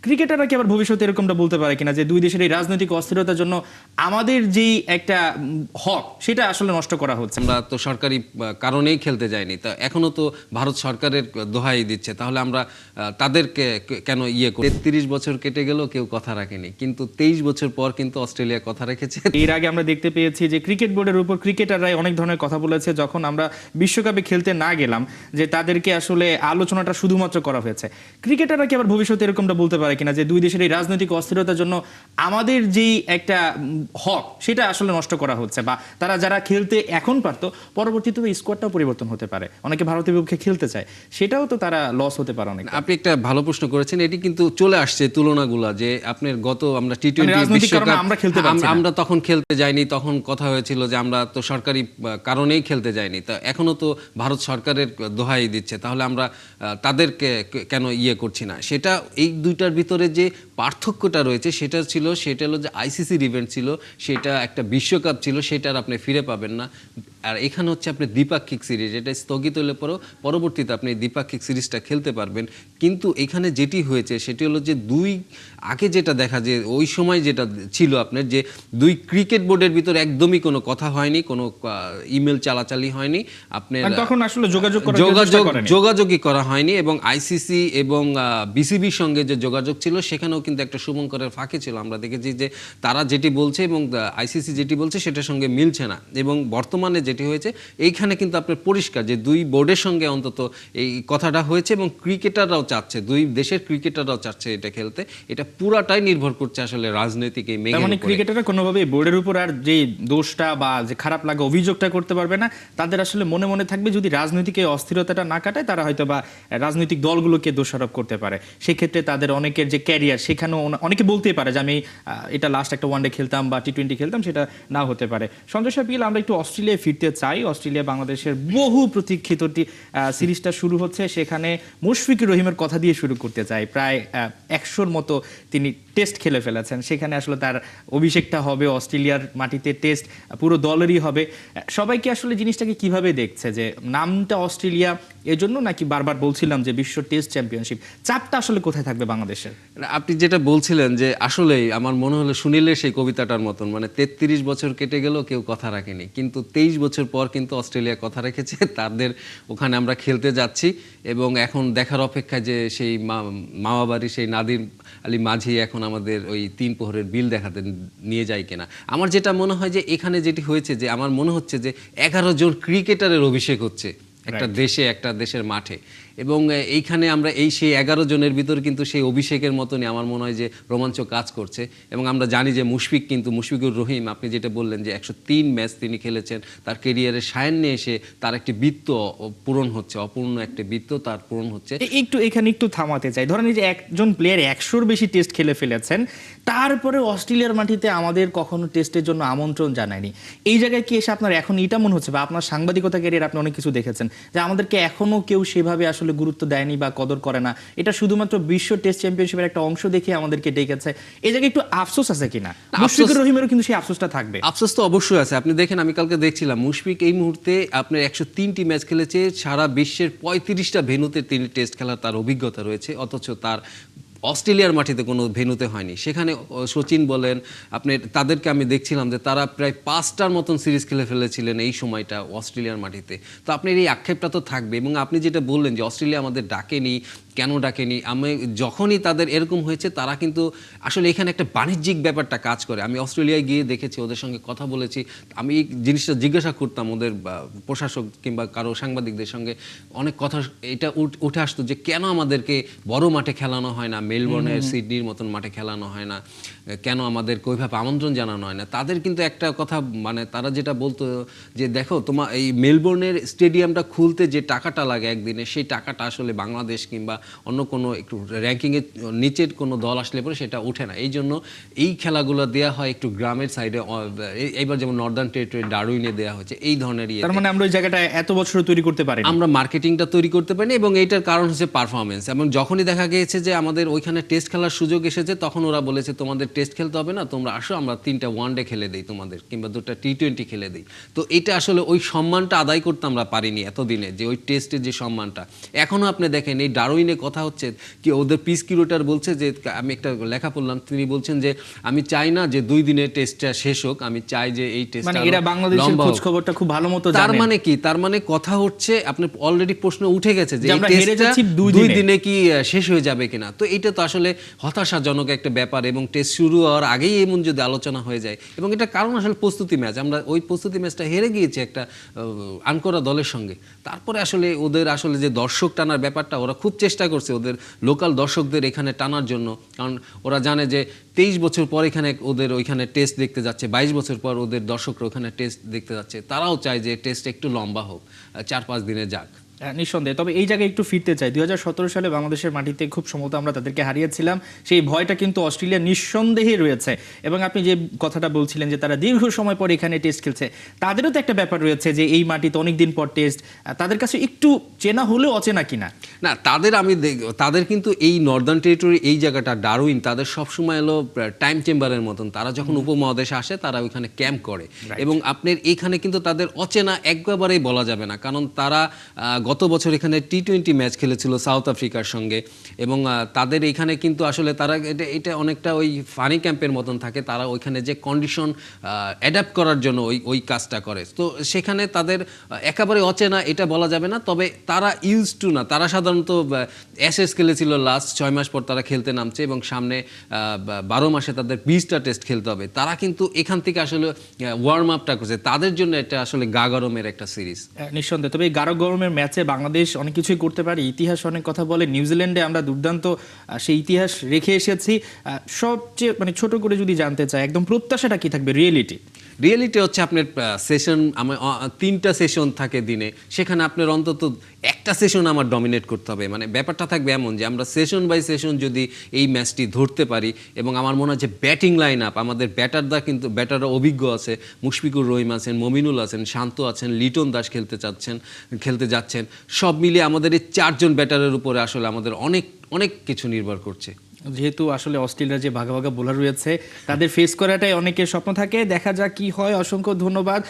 ক্রিকেটাররা কি আবার ভবিষ্যতে এরকমটা বলতে পারে কিনা যে দুই দেশের এই রাজনৈতিক অস্থিরতার জন্য আমাদের যেই একটা হক সেটা আসলে নষ্ট করা হচ্ছে? আমরা তো সরকারি কারণেই খেলতে যাইনি, তা এখনো তো ভারত সরকারের দোহাই দিচ্ছে, তাহলে আমরা তাদেরকে কেন করি? 33 বছর কেটে গেল, কেউ কথা রাখেনি, কিন্তু 23 বছর পর কিন্তু অস্ট্রেলিয়া কথা রেখেছে। এর আগে আমরা দেখতে পেয়েছি যে ক্রিকেট বোর্ডের উপর ক্রিকেটাররাই অনেক ধরনের কথা বলেছে যখন আমরা বিশ্বকাপে খেলতে না গেলাম, যে তাদেরকে আসলে আলোচনাটা শুধুমাত্র করা হয়েছে। ক্রিকেটাররা কি আবার ভবিষ্যতে এরকমটা বলতে পারে কিনা যে দুই দেশের এই রাজনৈতিক অস্থিরতার জন্য আমাদের যেই একটা হক সেটা আসলে নষ্ট করা হচ্ছে, বা তারা যারা খেলতে এখন পারতো পরবর্তীতে স্কোয়াডটাও পরিবর্তন হতে পারে, অনেকে ভারতের বিপক্ষে খেলতে চায়, সেটাও তো তারা লস হতে পারে অনেক। আপনি একটা ভালো প্রশ্ন করেছেন, এটি কিন্তু চলে আসছে তুলনাগুলা, যে আপনার গত আমরা টি-20 বিশ্বকাপ আমরা তখন খেলতে যাইনি, তখন কথা হয়েছিল যে আমরা তো সরকারি কারণেই খেলতে যাইনি, তা এখনো তো ভারত সরকারের দোহাই দিচ্ছে, তাহলে আমরা তাদেরকে কেন করছি না? সেটা এই দুইটার ভিতরে যে পার্থক্যটা রয়েছে সেটা হলো যে আইসিসির ইভেন্ট ছিল, সেটা একটা বিশ্বকাপ ছিল, সেটা আর আপনি ফিরে পাবেন না। আর এখানে হচ্ছে আপনি দ্বিপাক্ষিক সিরিজ, এটা স্থগিত হলে পরবর্তীতে আপনি দ্বিপাক্ষিক সিরিজটা খেলতে পারবেন। কিন্তু এখানে যেটি হয়েছে সেটি হলো যে আগে যেটা দেখা, যে ওই সময় যেটা ছিল আপনার, যে দুই ক্রিকেট বোর্ডের ভিতরে একদমই কোনো কথা হয়নি, কোনো ইমেল চালাচালি হয়নি, আপনার তখন আসলে যোগাযোগই করা হয়নি, এবং আইসিসি এবং বিসিবির সঙ্গে যে যোগাযোগ ছিল সেখানেও কিন্তু একটা শুভঙ্করের ফাঁকি ছিল। আমরা দেখেছি যে তারা যেটি বলছে এবং আইসিসি যেটি বলছে সেটার সঙ্গে মিলছে না, এবং বর্তমানে যেটি হয়েছে এইখানে কিন্তু আপনার পরিষ্কার যে দুই বোর্ডের সঙ্গে অন্তত এই কথাটা হয়েছে, এবং ক্রিকেটাররাও চাচ্ছে, দুই দেশের ক্রিকেটাররাও চাচ্ছে এটা খেলতে। এটা পুরাটাই নির্ভর করছে আসলে রাজনৈতিক এই মেঘের উপরে। মানে ক্রিকেটাররা কোনোভাবে বোর্ডের উপর আর যে দোষটা বা যে খারাপ লাগা অভিযোগটা করতে পারবে না, তাদের আসলে মনে মনে থাকবে যদি রাজনৈতিক এই অস্থিরতাটা না কাটায় তারা হয়তো বা রাজনৈতিক দলগুলোকে দোষারোপ করতে পারে। সেক্ষেত্রে তাদের অনেকের যে ক্যারিয়ার, সেখানেও অনেকে বলতেই পারে যে আমি এটা লাস্ট একটা ওয়ানডে খেলতাম বা টি-20 খেলতাম, সেটা নাও হতে পারে। সঞ্জয় সাহেব, আমরা একটু অস্ট্রেলিয়ায় ফিরতে চাই। অস্ট্রেলিয়া বাংলাদেশের বহু প্রতীক্ষিত সিরিজটা শুরু হচ্ছে, সেখানে মুশফিকুর রহিমের কথা দিয়ে শুরু করতে চাই। প্রায় 100-র মতো তিনি টেস্ট খেলে ফেলেছেন, সেখানে আসলে তার অভিষেকটা হবে অস্ট্রেলিয়ার মাটিতে, টেস্ট পুরো দলেরই হবে। সবাইকে আসলে জিনিসটাকে কিভাবে দেখছে, যে নামটা অস্ট্রেলিয়া এজন্য নাকি বারবার বলছিলাম যে বিশ্ব টেস্ট চ্যাম্পিয়নশিপ, চাপটা আসলে কোথায় থাকবে বাংলাদেশের? আপনি যেটা বলছিলেন যে আসলেই আমার মনে হলো শুনিলে সেই কবিতাটার মতন, মানে 33 বছর কেটে গেল, কেউ কথা রাখেনি, কিন্তু 23 বছর পর কিন্তু অস্ট্রেলিয়া কথা রেখেছে, তাদের ওখানে আমরা খেলতে যাচ্ছি, এবং এখন দেখার অপেক্ষা যে সেই মামাবাড়ি সেই নাদির আলী মাঝি এখন আমাদের ওই 3 প্রহরের বিল দেখাতে নিয়ে যায় কিনা। আমার যেটা মনে হয় যে এখানে যেটি হয়েছে, যে আমার মনে হচ্ছে যে 11 জন ক্রিকেটারের অভিষেক হচ্ছে একটা দেশের মাঠে, এবং এইখানে আমরা সেই 11 জনের ভিতর কিন্তু সেই অভিষেকের মতনই আমার মনে হয় যে রোমাঞ্চ কাজ করছে। এবং আমরা জানি যে মুশফিকুর রহিম, আপনি যেটা বললেন যে 103 ম্যাচ তিনি খেলেছেন, তার কেরিয়ারের সায়ান্নে এসে তার একটি বৃত্ত পূরণ হচ্ছে, অপূর্ণ একটি বৃত্ত তার পূরণ হচ্ছে। এখানে একটু থামাতে চাই। ধরেন যে একজন প্লেয়ার 100-র বেশি টেস্ট খেলে ফেলেছেন, তারপরে অস্ট্রেলিয়ার মাটিতে আমাদের কখনো টেস্টের জন্য আমন্ত্রণ জানায়নি। এই জায়গায় কি এসে আপনার এখন এটা মনে হচ্ছে, বা আপনার সাংবাদিকতা ক্যারিয়ার আপনি অনেক কিছু দেখেছেন, যে আমাদেরকে এখনো কেউ সেভাবে আসলে গুরুত্ব দেয়নি বা কদর করে না, এটা শুধুমাত্র বিশ্ব টেস্ট চ্যাম্পিয়নশিপের একটা অংশ দেখে আমাদেরকে ডেকেছে, এই জায়গায় একটু আফসোস আছে কিনা? মুশফিকুর রহিমেরও কিন্তু সেই আফসোসটা থাকবে। আফসোস তো অবশ্যই আছে। আপনি দেখেন, আমি কালকে দেখছিলাম মুশফিক এই মুহূর্তে আপনার 103টি ম্যাচ খেলেছে, সারা বিশ্বের 35টা ভেন্যুতে তিনি টেস্ট খেলার তার অভিজ্ঞতা রয়েছে, অথচ তার অস্ট্রেলিয়ার মাটিতে কোনো ভেন্যুতে হয়নি। সেখানে সচিন বলেন, আপনি তাদেরকে আমি দেখছিলাম যে তারা প্রায় 5টার মতন সিরিজ খেলে ফেলেছিলেন এই সময়টা অস্ট্রেলিয়ার মাটিতে। তো আপনার এই আক্ষেপটা তো থাকবে। এবং আপনি যেটা বললেন যে অস্ট্রেলিয়া আমাদের ডাকেনি, কেন ডাকেনি, আমি যখনই তাদের এরকম হয়েছে, তারা কিন্তু আসলে এখানে একটা বাণিজ্যিক ব্যাপারটা কাজ করে। আমি অস্ট্রেলিয়ায় গিয়ে দেখেছি, ওদের সঙ্গে কথা বলেছি, আমি এই জিনিসটা জিজ্ঞাসা করতাম ওদের প্রশাসক কিংবা কারো সাংবাদিকদের সঙ্গে, অনেক কথা এটা উঠে আসতো যে কেন আমাদেরকে বড় মাঠে খেলানো হয় না, মেলবোর্নের সিডনির মতন মাঠে খেলানো হয় না, কেন আমাদেরকে ওইভাবে আমন্ত্রণ জানানো হয় না। তাদের কিন্তু একটা কথা, মানে তারা যেটা বলতো যে দেখো, তোমার এই মেলবোর্নের স্টেডিয়ামটা খুলতে যে টাকাটা লাগে একদিনে, সেই টাকাটা আসলে বাংলাদেশ কিংবা অন্য কোনো একটু র্যাঙ্কিংয়ের নিচের কোনো দল আসলে পরে সেটা ওঠে না। এই জন্য এই খেলাগুলো দেওয়া হয় একটু গ্রামের সাইডে, এইবার যেমন নর্দার্ন টেরিটরি ডারউইনে দেওয়া হয়েছে, এই ধরনের তার মানে আমরা ওই জায়গাটা এত বছর তৈরি করতে পারি, আমরা মার্কেটিংটা তৈরি করতে পারিনি, এবং এইটার কারণ হচ্ছে পারফরমেন্স। এবং যখনই দেখা গিয়েছে যে আমাদের ওইখানে টেস্ট খেলার সুযোগ এসেছে, তখন ওরা বলেছে তোমাদের টেস্ট খেলতে হবে না, তোমরা আসো, আমরা 3টা ওয়ানডে খেলে দিই তোমাদের, কিংবা 2টা টি-20 খেলে দিই। তো এটা আসলে ওই সম্মানটা আদায় করতে আমরা পারিনি এতদিনে, যে ওই টেস্টের যে সম্মানটা। এখনও আপনি দেখেন এই ডারউইনে কথা হচ্ছে কি ওদের পিস কিউরেটর বলছে যে আমি একটা লেখা পড়লাম, তিনি বলছেন যে আমি চাই না যে 2 দিনের টেস্টটা শেষ হোক, আমি চাই যে এই টেস্টটা মানে এরা বাংলাদেশের খোঁজ খবরটা খুব ভালো মতো তার জানেন। মানে কি, তার মানে কথা হচ্ছে আপনার অলরেডি প্রশ্ন উঠে গেছে যে যে এই আমরা হেরে টেস্টটা যাচ্ছি 2 2 দিনে। দিনে কি শেষ হয়ে যাবে কিনা। তো এটা তো আসলে হতাশাজনক একটা ব্যাপার, এবং টেস্ট শুরু হওয়ার আগেই এমন যদি আলোচনা হয়ে যায়, এবং এটা কারণ আসলে প্রস্তুতি ম্যাচ, আমরা ওই প্রস্তুতি ম্যাচটা হেরে গিয়েছি একটা আনকরা দলের সঙ্গে। তারপরে আসলে ওদের আসলে যে দর্শক টানার ব্যাপারটা, ওরা খুব চেষ্টা করছে ওদের লোকাল দর্শকদের এখানে টানার জন্য, কারণ ওরা জানে যে 23 বছর পর এখানে ওদের ওইখানে টেস্ট দেখতে যাচ্ছে, 22 বছর পর ওদের দর্শকরা ওখানে টেস্ট দেখতে যাচ্ছে, তারাও চায় যে টেস্ট একটু লম্বা হোক, 4-5 দিনে যাক। নিঃসন্দেহে। তবে এই জায়গায় একটু ফিরতে চাই, 2017 সালে বাংলাদেশের মাটিতে খুব সম্ভবত আমরা তাদেরকে হারিয়েছিলাম, সেই ভয়টা কিন্তু অস্ট্রেলিয়া নিঃসন্দেহে রয়েছে। এবং আপনি যে কথাটা বলছিলেন যে তারা দীর্ঘ সময় পর এখানে টেস্ট খেলছে, তাদেরও তো একটা ব্যাপার রয়েছে যে এই মাটিতে অনেকদিন পর টেস্ট, তাদের কাছে একটু চেনা হলেও অচেনা কিনা। না, তাদের কিন্তু এই নর্দার্ন টেরিটরি, এই জায়গাটা ডারউইন, তাদের সবসময় এলো টাইম চেম্বারের মতন, তারা যখন উপমহাদেশে আসে তারা ওইখানে ক্যাম্প করে, এবং আপনার এইখানে কিন্তু তাদের অচেনা একবারেই বলা যাবে না, কারণ তারা গত বছর এখানে টি-20 ম্যাচ খেলেছিল সাউথ আফ্রিকার সঙ্গে, এবং তাদের এখানে কিন্তু আসলে তারা এটা অনেকটা ওই ফানি ক্যাম্পের মতন থাকে, তারা ওইখানে যে কন্ডিশন অ্যাডাপ্ট করার জন্য ওই কাজটা করে, তো সেখানে তাদের একেবারে অচেনা এটা বলা যাবে না। তবে তারা ইউজ টু না, তারা সাধারণত এসএস খেলেছিল লাস্ট 6 মাস পর তারা খেলতে নামছে, এবং সামনে 12 মাসে তাদের 20টা টেস্ট খেলতে হবে, তারা কিন্তু এখান থেকে আসলে ওয়ার্ম আপটা করছে, তাদের জন্য এটা আসলে গা গরমের একটা সিরিজ। নিঃসন্দেহে। তবে এই গারো গরমের ম্যাচে বাংলাদেশ অনেক কিছুই করতে পারে, ইতিহাস অনেক কথা বলে। নিউজিল্যান্ডে আমরা দুর্দান্ত সেই ইতিহাস রেখে এসেছি। সবচেয়ে মানে ছোট করে যদি জানতে চাই, একদম প্রত্যাশাটা কি থাকবে, রিয়েলিটি হচ্ছে আপনার সেশন, আমার 3টা সেশন থাকে দিনে, সেখানে আপনার অন্তত একটা সেশন আমার ডমিনেট করতে হবে। মানে ব্যাপারটা থাকবে এমন যে আমরা সেশন বাই সেশন যদি এই ম্যাচটি ধরতে পারি, এবং আমার মনে হয় যে ব্যাটিং লাইন আপ আমাদের ব্যাটাররা অভিজ্ঞ আছে, মুশফিকুর রহিম আছেন, মমিনুল আছেন, শান্ত আছেন, লিটন দাস খেলতে যাচ্ছেন, সব মিলিয়ে আমাদের এই 4 জন ব্যাটারের উপরে আসলে আমাদের অনেক অনেক কিছু নির্ভর করছে। যেহেতু আসলে অস্ট্রেলিয়ার যে ভাগা ভাগা বোলার রয়েছে, তাদের ফেস করাটাই অনেকের স্বপ্ন থাকে। দেখা যাক কি হয়। অসংখ্য ধন্যবাদ।